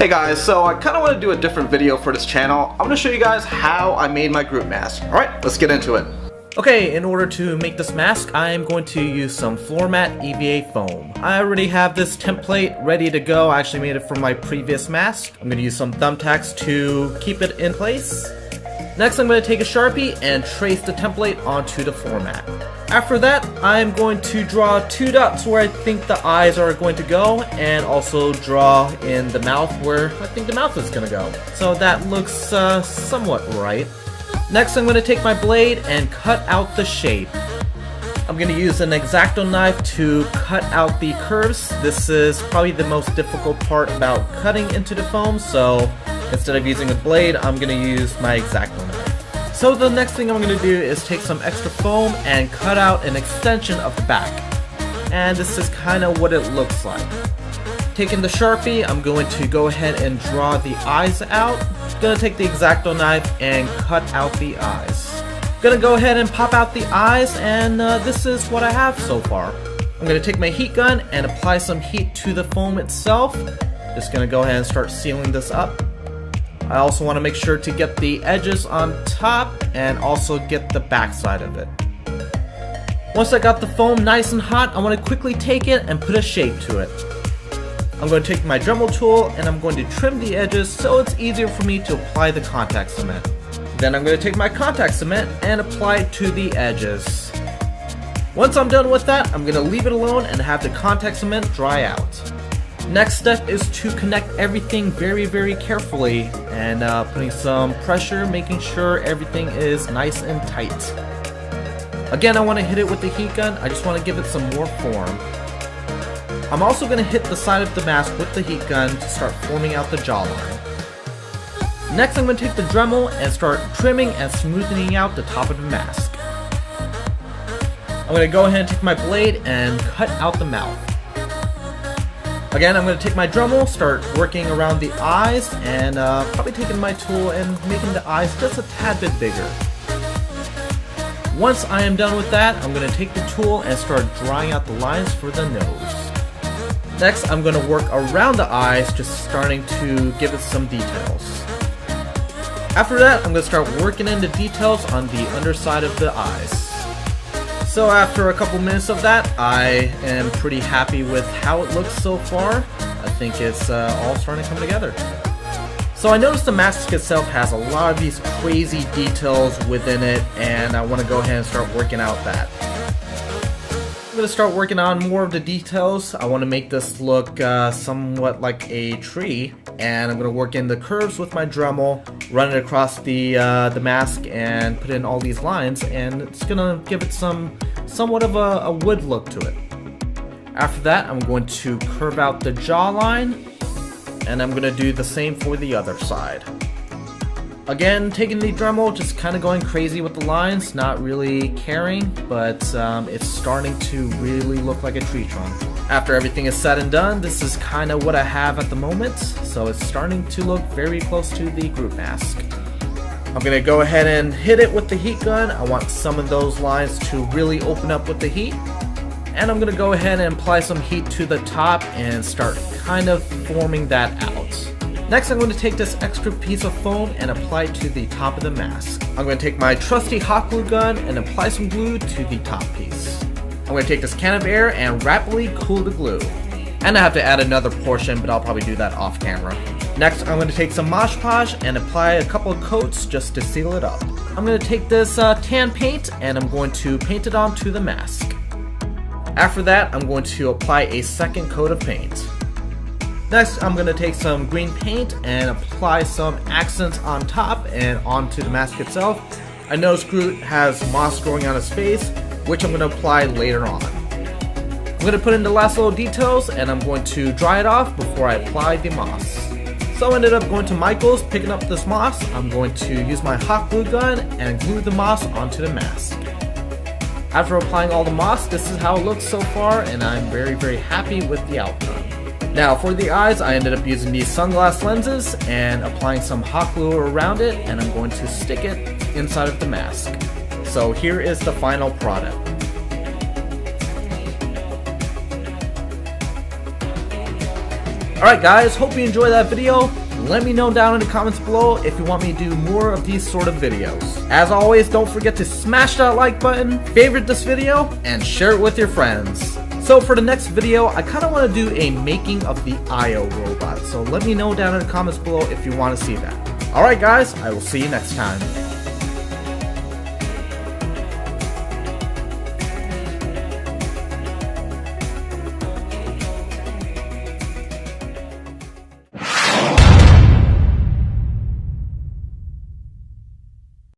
Hey guys, so I kind of want to do a different video for this channel. I'm going to show you guys how I made my Groot mask. Alright, let's get into it. Okay, in order to make this mask, I am going to use some floor mat EVA foam. I already have this template ready to go. I actually made it from my previous mask. I'm going to use some thumbtacks to keep it in place. Next, I'm going to take a Sharpie and trace the template onto the floor mat. After that, I'm going to draw two dots where I think the eyes are going to go, and also draw in the mouth where I think the mouth is going to go. So that looks somewhat right. Next, I'm going to take my blade and cut out the shape. I'm going to use an X-Acto knife to cut out the curves. This is probably the most difficult part about cutting into the foam, so instead of using a blade, I'm going to use my X-Acto knife. So the next thing I'm going to do is take some extra foam and cut out an extension of the back. And this is kind of what it looks like. Taking the Sharpie, I'm going to go ahead and draw the eyes out. Gonna take the X-Acto knife and cut out the eyes. Gonna go ahead and pop out the eyes, and this is what I have so far. I'm gonna take my heat gun and apply some heat to the foam itself. Just gonna go ahead and start sealing this up. I also want to make sure to get the edges on top and also get the back side of it. Once I got the foam nice and hot, I want to quickly take it and put a shape to it. I'm going to take my Dremel tool and I'm going to trim the edges so it's easier for me to apply the contact cement. Then I'm going to take my contact cement and apply it to the edges. Once I'm done with that, I'm going to leave it alone and have the contact cement dry out. Next step is to connect everything very carefully and putting some pressure, making sure everything is nice and tight. Again, I want to hit it with the heat gun. I just want to give it some more form. I'm also going to hit the side of the mask with the heat gun to start forming out the jawline. Next, I'm going to take the Dremel and start trimming and smoothing out the top of the mask. I'm going to go ahead and take my blade and cut out the mouth. Again, I'm going to take my Dremel, start working around the eyes, and probably taking my tool and making the eyes just a tad bit bigger. Once I am done with that, I'm going to take the tool and start drawing out the lines for the nose. Next, I'm going to work around the eyes, just starting to give it some details. After that, I'm going to start working in the details on the underside of the eyes. So after a couple minutes of that, I am pretty happy with how it looks so far. I think it's all starting to come together. So I noticed the mask itself has a lot of these crazy details within it, and I want to go ahead and start working out that. I'm going to start working on more of the details. I want to make this look somewhat like a tree, and I'm going to work in the curves with my Dremel, run it across the mask, and put in all these lines, and it's going to give it somewhat of a wood look to it. After that, I'm going to curve out the jawline, and I'm going to do the same for the other side. Again, taking the Dremel, just kind of going crazy with the lines, not really caring, but it's starting to really look like a tree trunk. After everything is said and done, this is kind of what I have at the moment, so it's starting to look very close to the Groot mask. I'm going to go ahead and hit it with the heat gun. I want some of those lines to really open up with the heat. And I'm going to go ahead and apply some heat to the top and start kind of forming that out. Next, I'm going to take this extra piece of foam and apply it to the top of the mask. I'm going to take my trusty hot glue gun and apply some glue to the top piece. I'm going to take this can of air and rapidly cool the glue. And I have to add another portion, but I'll probably do that off camera. Next, I'm going to take some Mosh Podge and apply a couple of coats just to seal it up. I'm going to take this tan paint and I'm going to paint it onto the mask. After that, I'm going to apply a second coat of paint. Next, I'm going to take some green paint and apply some accents on top and onto the mask itself. I noticed Groot has moss growing on his face, which I'm going to apply later on. I'm going to put in the last little details and I'm going to dry it off before I apply the moss. So I ended up going to Michael's, picking up this moss. I'm going to use my hot glue gun and glue the moss onto the mask. After applying all the moss, this is how it looks so far, and I'm very happy with the outcome. Now for the eyes, I ended up using these sunglass lenses and applying some hot glue around it, and I'm going to stick it inside of the mask. So here is the final product. Alright guys, hope you enjoyed that video. Let me know down in the comments below if you want me to do more of these sort of videos. As always, don't forget to smash that like button, favorite this video, and share it with your friends. So for the next video, I kind of want to do a making of the IO robot. So let me know down in the comments below if you want to see that. Alright guys, I will see you next time.